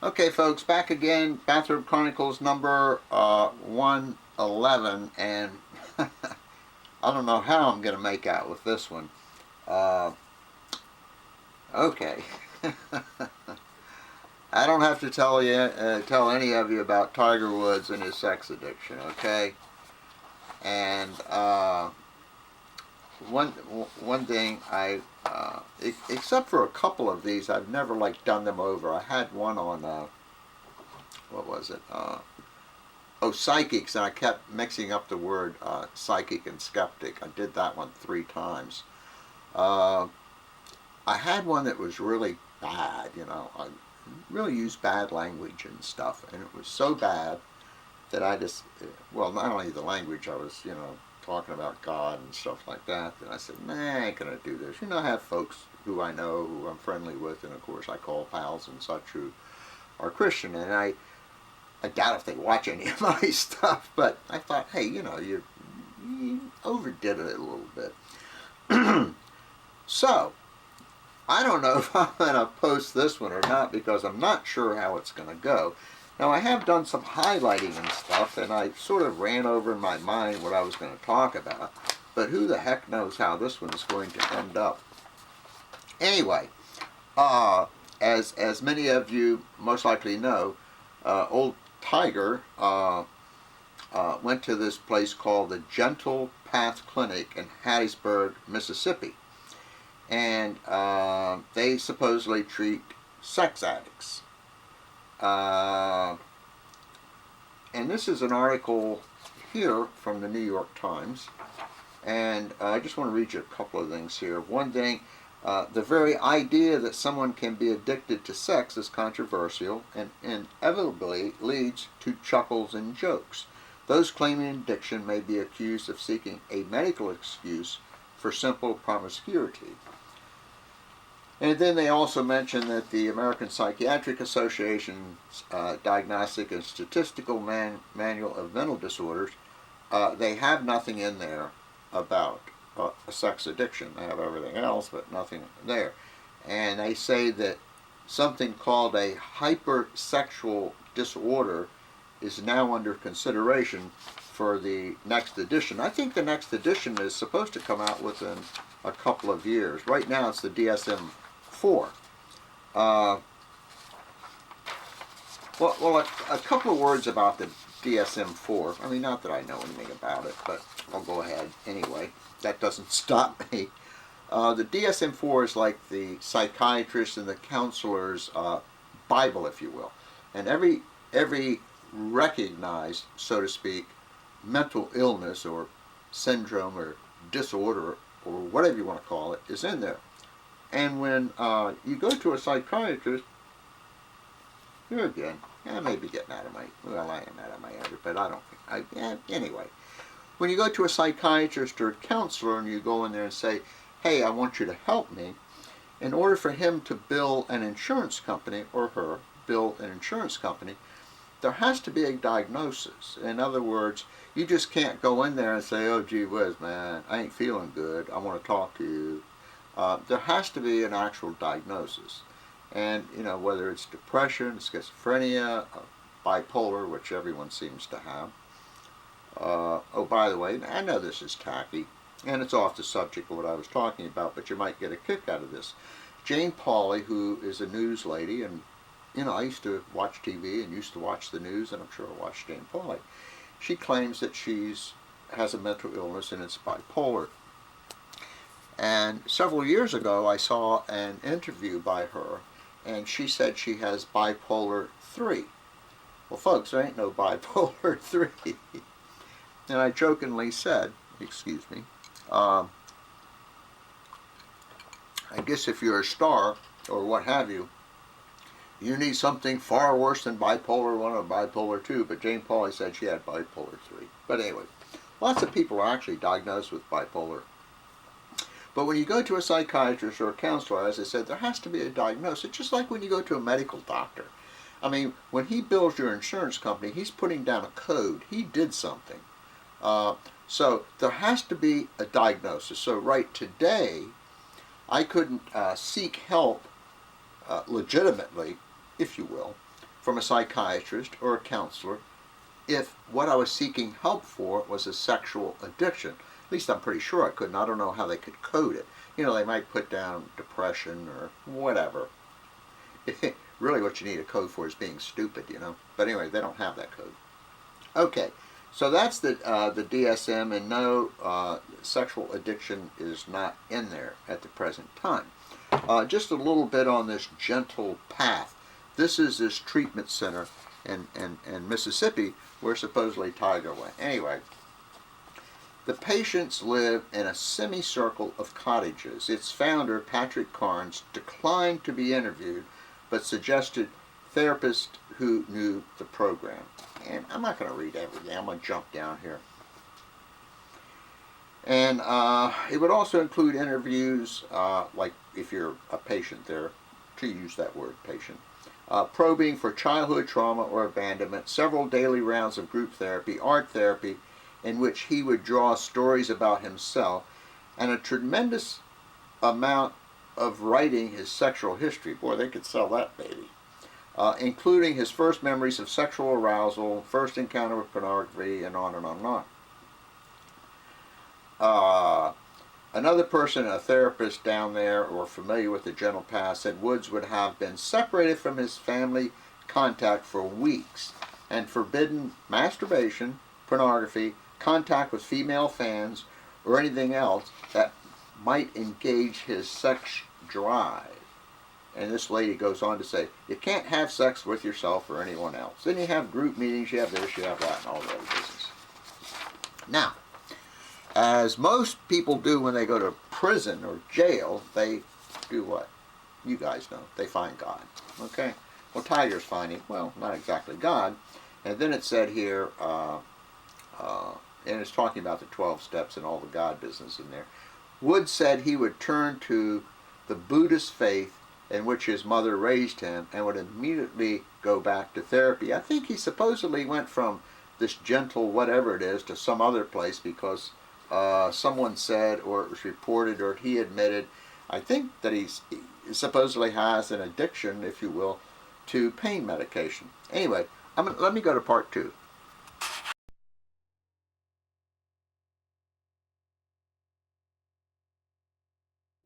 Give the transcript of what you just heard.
Okay, folks, back again. Bathrobe Chronicles number 111, and I don't know how I'm going to make out with this one. Okay. I don't have to tell any of you about Tiger Woods and his sex addiction, okay? And one thing except for a couple of these, I've never done them over. I had one on what was it? Psychics, and I kept mixing up the word psychic and skeptic. I did that one 3 times. I had one that was really bad. I really used bad language and stuff, and it was so bad that I just, well, not only the language, I was, talking about God and stuff like that, and I said, nah, I ain't gonna do this. I have folks who I know, who I'm friendly with, and of course I call pals and such, who are Christian, and I doubt if they watch any of my stuff, but I thought, hey, you overdid it a little bit. So, I don't know if I'm going to post this one or not, because I'm not sure how it's going to go. Now, I have done some highlighting and stuff, and I sort of ran over in my mind what I was going to talk about, but who the heck knows how this one is going to end up. Anyway, as many of you most likely know, old Tiger went to this place called the Gentle Path Clinic in Hattiesburg, Mississippi. And they supposedly treat sex addicts. And this is an article here from the New York Times. And I just want to read you a couple of things here. One thing, the very idea that someone can be addicted to sex is controversial and inevitably leads to chuckles and jokes. Those claiming addiction may be accused of seeking a medical excuse for simple promiscuity. And then they also mention that the American Psychiatric Association's Diagnostic and Statistical Manual of Mental Disorders, they have nothing in there about a sex addiction. They have everything else, but nothing there. And they say that something called a hypersexual disorder is now under consideration for the next edition. I think the next edition is supposed to come out within a couple of years. Right now it's the DSM-4. Well, a couple of words about the DSM-4. I mean, not that I know anything about it, but I'll go ahead anyway. That doesn't stop me. The DSM-4 is like the psychiatrist and the counselor's Bible, if you will. And every recognized, so to speak, mental illness or syndrome or disorder or whatever you want to call it is in there. And when you go to a psychiatrist, here again, I may be getting out of my, well, I am out of my edit, but I don't, anyway. When you go to a psychiatrist or a counselor and you go in there and say, hey, I want you to help me, in order for him to bill an insurance company, or her bill an insurance company, there has to be a diagnosis. In other words, you just can't go in there and say, oh, gee whiz, man, I ain't feeling good, I want to talk to you. There has to be an actual diagnosis. And, whether it's depression, schizophrenia, bipolar, which everyone seems to have. Oh, by the way, I know this is tacky, and it's off the subject of what I was talking about, but you might get a kick out of this. Jane Pauley, who is a news lady, and I used to watch TV and used to watch the news, and I'm sure I watched Jane Pauley. She claims that has a mental illness and it's bipolar. And several years ago, I saw an interview by her, and she said she has bipolar 3. Well, folks, there ain't no bipolar 3. And I jokingly said, excuse me, I guess if you're a star or what have you, you need something far worse than bipolar 1 or bipolar 2, but Jane Pauley said she had bipolar 3. But anyway, lots of people are actually diagnosed with bipolar. But when you go to a psychiatrist or a counselor, as I said, there has to be a diagnosis, just like when you go to a medical doctor. I mean, when he bills your insurance company, he's putting down a code. He did something. So there has to be a diagnosis. So right today, I couldn't seek help legitimately, if you will, from a psychiatrist or a counselor if what I was seeking help for was a sexual addiction. At least I'm pretty sure I couldn't. I don't know how they could code it. You know, they might put down depression or whatever. Really what you need a code for is being stupid, you know. But anyway, they don't have that code. Okay, so that's the DSM, and no, sexual addiction is not in there at the present time. Just a little bit on this gentle path. This is this treatment center in Mississippi where supposedly Tiger went. Anyway, the patients live in a semicircle of cottages. Its founder, Patrick Carnes, declined to be interviewed, but suggested therapists who knew the program. And I'm not going to read everything. I'm going to jump down here. And it would also include interviews, like if you're a patient there, to use that word, patient, probing for childhood trauma or abandonment, several daily rounds of group therapy, art therapy, in which he would draw stories about himself, and a tremendous amount of writing his sexual history. Boy, they could sell that baby. Including his first memories of sexual arousal, first encounter with pornography, and on and on and on. Another person, a therapist down there or familiar with the gentle path, said Woods would have been separated from his family contact for weeks and forbidden masturbation, pornography, contact with female fans, or anything else that might engage his sex drive. And this lady goes on to say, you can't have sex with yourself or anyone else. Then you have group meetings, you have this, you have that, and all the other business. Now, as most people do when they go to prison or jail, they do what? You guys know. They find God. Okay? Well, Tiger's finding, well, not exactly God. And then it said here, and it's talking about the 12 steps and all the God business in there. Wood said he would turn to the Buddhist faith in which his mother raised him and would immediately go back to therapy. I think he supposedly went from this gentle whatever it is to some other place because someone said, or it was reported, or he admitted, I think that he supposedly has an addiction, if you will, to pain medication. Anyway, let me go to part 2.